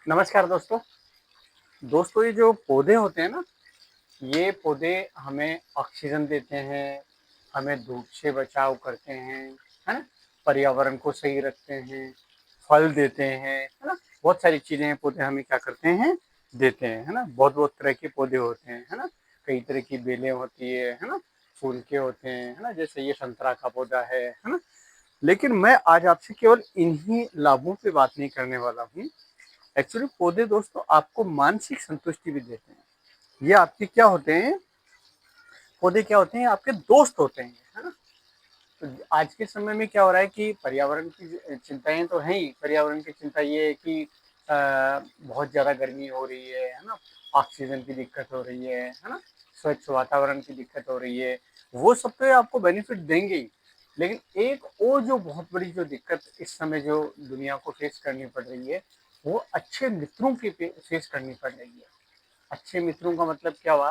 नमस्कार दोस्तों। ये जो पौधे होते हैं ना, ये पौधे हमें ऑक्सीजन देते हैं, हमें धूप से बचाव करते हैं, है ना? पर्यावरण को सही रखते हैं, फल देते हैं, है ना? बहुत सारी चीज़ें पौधे हमें क्या करते हैं, देते हैं, है ना? बहुत-बहुत तरह के पौधे होते हैं, है ना? कई तरह की बेलें होती है ना? फूल के होते हैं, है ना? जैसे ये संतरा का पौधा है ना? लेकिन मैं आज आपसे केवल इन्हीं लाभों पे बात नहीं करने वाला हूँ। एक्चुअली पौधे दोस्तों आपको मानसिक संतुष्टि भी देते हैं। ये आपके क्या होते हैं, पौधे क्या होते हैं, आपके दोस्त होते हैं, है ना? तो आज के समय में क्या हो रहा है कि पर्यावरण की चिंताएं तो हैं ही। पर्यावरण की चिंता ये है कि बहुत ज़्यादा गर्मी हो रही है ना? ऑक्सीजन की दिक्कत हो रही है ना? स्वच्छ वातावरण की दिक्कत हो रही है। वो सब तो आपको बेनिफिट देंगे ही। लेकिन एक और जो बहुत बड़ी जो दिक्कत इस समय जो दुनिया को फेस करनी पड़ रही है, वो अच्छे मित्रों की फेस करनी पड़ रही है। अच्छे मित्रों का मतलब क्या हुआ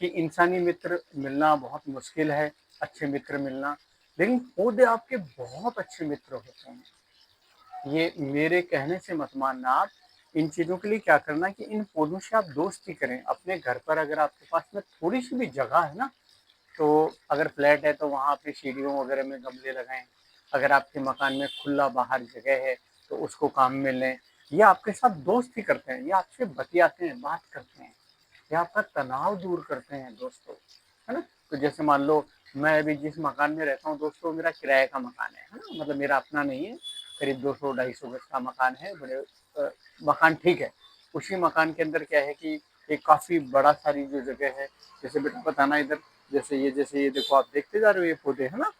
कि इंसानी मित्र मिलना बहुत मुश्किल है, अच्छे मित्र मिलना। लेकिन पौधे आपके बहुत अच्छे मित्र होते हैं। ये मेरे कहने से मत मानना आप। इन चीज़ों के लिए क्या करना कि इन पौधों से आप दोस्ती करें। अपने घर पर अगर आपके पास में थोड़ी सी भी जगह है ना, तो अगर फ्लैट है तो वहाँ अपनी सीढ़ियों वगैरह में गमले लगाएं। अगर आपके मकान में खुला बाहर जगह है तो उसको काम में लें। ये आपके साथ दोस्ती करते हैं, ये आपसे बतियाते हैं, बात करते हैं, ये आपका तनाव दूर करते हैं दोस्तों, है ना? तो जैसे मान लो मैं अभी जिस मकान में रहता हूँ दोस्तों, मेरा किराए का मकान है ना? मतलब मेरा अपना नहीं है। करीब 200-250 गज का मकान है। बड़े मकान ठीक है। उसी मकान के अंदर क्या है कि एक काफ़ी बड़ा सारी जो जगह है, जैसे बेटा बताना इधर, जैसे ये देखो, आप देखते जा रहे हो ये पौधे, है ना?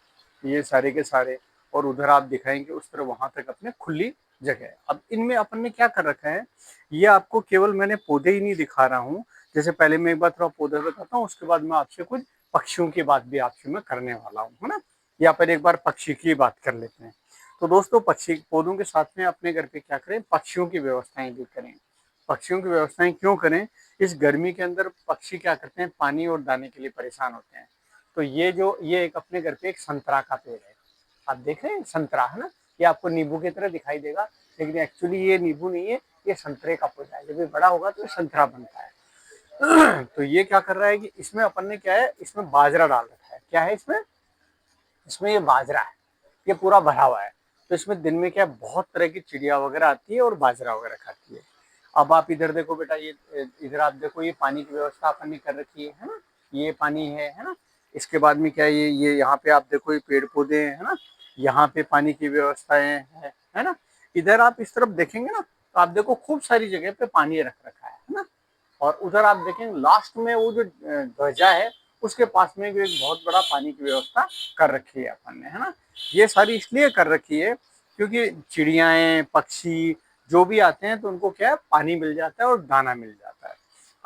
ये सारे के सारे, और उधर आप दिखाएंगे उस तरह, वहां तक अपने खुली जगह है। अब इनमें अपन ने क्या कर रखा है, ये आपको केवल मैंने पौधे ही नहीं दिखा रहा हूँ। जैसे पहले मैं एक बार थोड़ा पौधे बताता हूँ, उसके बाद मैं आपसे कुछ पक्षियों की बात भी आपसे मैं करने वाला हूँ, है ना? या पर एक बार पक्षी की बात कर लेते हैं। तो दोस्तों, पक्षी पौधों के साथ में अपने घर पे क्या करें, पक्षियों की व्यवस्थाएं भी करें। पक्षियों की व्यवस्थाएं क्यों करें? इस गर्मी के अंदर पक्षी क्या करते हैं, पानी और दाने के लिए परेशान होते हैं। तो ये एक अपने घर पे एक संतरा का पेड़ है। आप देख रहे हैं संतरा, है ना? ये आपको नींबू की तरह दिखाई देगा, लेकिन एक्चुअली ये नींबू नहीं है, ये संतरे का पौधा है। जब ये बड़ा होगा तो ये संतरा बनता है। तो ये क्या कर रहा है कि इसमें अपन ने क्या है, इसमें बाजरा डाल रखा है। क्या है इसमें? इसमें ये बाजरा है। ये पूरा भरा हुआ है। तो इसमें दिन में क्या, बहुत तरह की चिड़िया वगैरह आती है और बाजरा वगैरह खाती है। अब आप इधर देखो बेटा, ये इधर आप देखो, ये पानी की व्यवस्था अपन ने कर रखी है ना? ये पानी है ना? इसके बाद में क्या है, ये यहाँ पे आप देखो, ये पेड़ पौधे हैं, है ना? यहाँ पे पानी की व्यवस्थाएं है ना? इधर आप इस तरफ देखेंगे ना, तो आप देखो खूब सारी जगह पे पानी रख रखा है ना? और उधर आप देखेंगे लास्ट में वो जो ध्वजा है, उसके पास में भी एक बहुत बड़ा पानी की व्यवस्था कर रखी है अपन ने, है ना? ये सारी इसलिए कर रखी है क्योंकि चिड़ियाएं, पक्षी जो भी आते हैं तो उनको क्या है, पानी मिल जाता है और दाना मिल जाता है।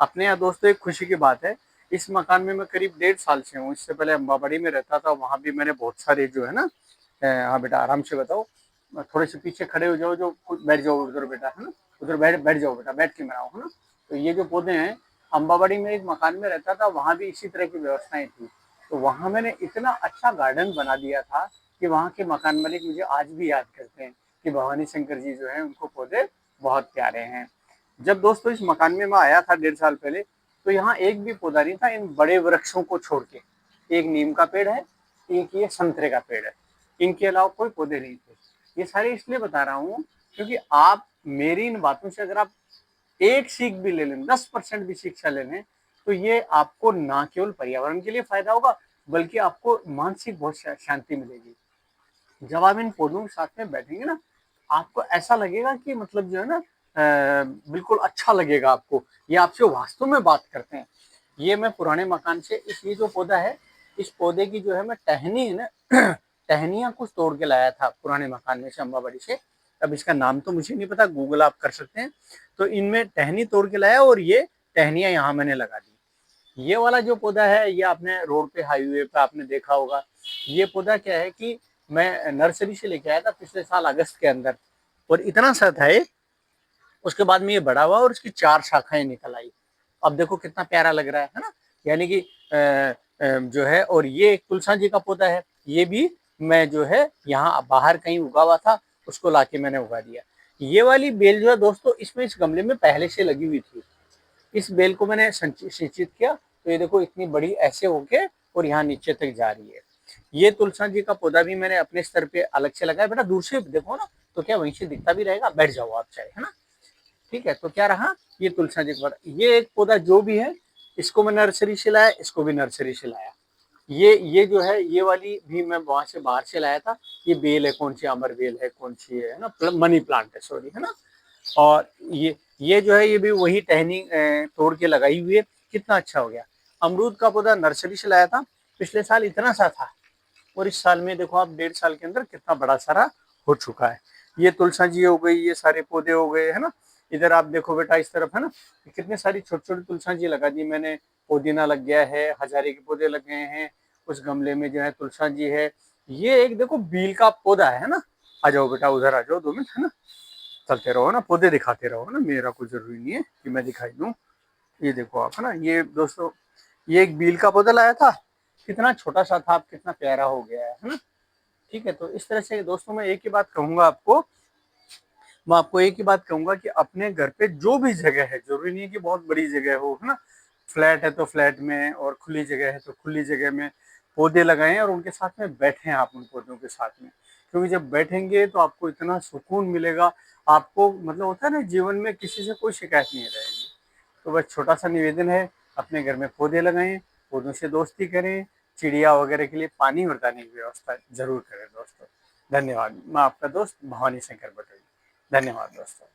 अपने यहाँ दोस्तों एक खुशी की बात है, इस मकान में मैं करीब 1.5 साल से हूँ। इससे पहले अम्बाबाड़ी में रहता था, वहां भी मैंने बहुत सारे जो है ना, हाँ बेटा आराम से बताओ, थोड़े से पीछे खड़े हो जाओ, जो बैठ जाओ उधर बेटा, है ना? उधर बैठ बैठ जाओ बेटा, बैठ के मनाओ, है ना? तो ये जो पौधे हैं, अम्बाबाड़ी में एक मकान में रहता था, वहां भी इसी तरह की व्यवस्थाएं थी। तो वहां मैंने इतना अच्छा गार्डन बना दिया था कि वहां के मकान मालिक मुझे आज भी याद करते हैं कि भवानी शंकर जी जो है, उनको पौधे बहुत प्यारे हैं। जब दोस्तों इस मकान में मैं आया था 1.5 साल पहले, तो यहाँ एक भी पौधा नहीं था, इन बड़े वृक्षों को छोड़ के। एक नीम का पेड़ है, एक ये संतरे का पेड़ है, इनके अलावा कोई पौधे नहीं थे। ये सारे इसलिए बता रहा हूँ क्योंकि आप मेरी इन बातों से अगर आप एक सीख भी ले लें, 10% भी शिक्षा ले लें, तो ये आपको ना केवल पर्यावरण के लिए फायदा होगा, बल्कि आपको मानसिक बहुत शांति मिलेगी। जब आप इन पौधों के साथ में बैठेंगे ना, आपको ऐसा लगेगा कि मतलब जो है ना, बिल्कुल अच्छा लगेगा आपको। ये आपसे वास्तव में बात करते हैं। ये मैं पुराने मकान से ये जो पौधा है, इस पौधे की जो है मैं टहनी है ना, टहनियाँ कुछ तोड़ के लाया था पुराने मकान में से, अम्बाबाड़ी से। अब इसका नाम तो मुझे नहीं पता, गूगल आप कर सकते हैं। तो इनमें टहनी तोड़ के लाया और ये टहनियाँ यहाँ मैंने लगा दी। ये वाला जो पौधा है, ये आपने रोड पे, हाईवे पे आपने देखा होगा। ये पौधा क्या है कि मैं नर्सरी से लेके आया था पिछले साल अगस्त के अंदर, और इतना सा था ये। उसके बाद में ये बड़ा हुआ और इसकी 4 शाखाएं निकल आई। अब देखो कितना प्यारा लग रहा है ना? यानी कि जो है, और ये एक तुलसा जी का पौधा है, ये भी मैं जो है यहाँ बाहर कहीं उगा हुआ था, उसको लाके मैंने उगा दिया। ये वाली बेल जो है दोस्तों, इसमें इस गमले में पहले से लगी हुई थी। इस बेल को मैंने सिंचित किया तो ये देखो इतनी बड़ी ऐसे होके और यहाँ नीचे तक जा रही है। ये तुलसा जी का पौधा भी मैंने अपने स्तर पे अलग से लगाया। बेटा दूर से देखो ना तो क्या वहीं से दिखता भी रहेगा, बैठ जाओ आप चाहे, है ना। ठीक है, तो क्या रहा, ये तुलसा जी का पौधा। ये एक पौधा जो भी है, इसको मैं नर्सरी से लाया, इसको भी नर्सरी से लाया। ये जो है, ये वाली भी मैं वहां से बाहर से लाया था। ये बेल है, कौन सी अमर बेल है, कौन सी है ना, मनी प्लांट है, सॉरी, है ना। और ये जो है, ये भी वही टहनी तोड़ के लगाई हुई है। कितना अच्छा हो गया। अमरूद का पौधा नर्सरी से लाया था, पिछले साल इतना सा था, और इस साल में देखो आप 1.5 साल के अंदर कितना बड़ा सारा हो चुका है। ये तुलसा जी हो गई, ये सारे पौधे हो गए, है ना। इधर आप देखो बेटा इस तरफ, है ना, कितने सारी छोटी छोटी तुलसा जी लगा दी मैंने। पुदीना लग गया है, हजारे के पौधे लग गए हैं, उस गमले में जो है तुलसा जी है। ये एक देखो बील का पौधा है ना। आ जाओ बेटा, उधर आ जाओ 2 मिनट, है ना। चलते रहो ना, पौधे दिखाते रहो ना, मेरा कोई जरूरी नहीं है कि मैं दिखाई दूं। ये देखो आप, है ना, ये दोस्तों, ये एक बील का पौधा लाया था, कितना छोटा सा था, अब कितना प्यारा हो गया है ना। ठीक है, तो इस तरह से दोस्तों मैं एक ही बात कहूंगा आपको, मैं आपको एक ही बात कहूंगा कि अपने घर पे जो भी जगह है, जरूरी नहीं है कि बहुत बड़ी जगह हो, है ना। फ्लैट है तो फ्लैट में, और खुली जगह है तो खुली जगह में पौधे लगाएं, और उनके साथ में बैठें आप उन पौधों के साथ में। क्योंकि जब बैठेंगे तो आपको इतना सुकून मिलेगा, आपको मतलब होता है ना, जीवन में किसी से कोई शिकायत नहीं रहेगी। तो बस छोटा सा निवेदन है, अपने घर में पौधे लगाएं, पौधों से दोस्ती करें, चिड़िया वगैरह के लिए पानी और दाने की व्यवस्था जरूर करें दोस्तों। धन्यवाद। मैं आपका दोस्त भवानी शंकर पटेल। धन्यवाद दोस्तों।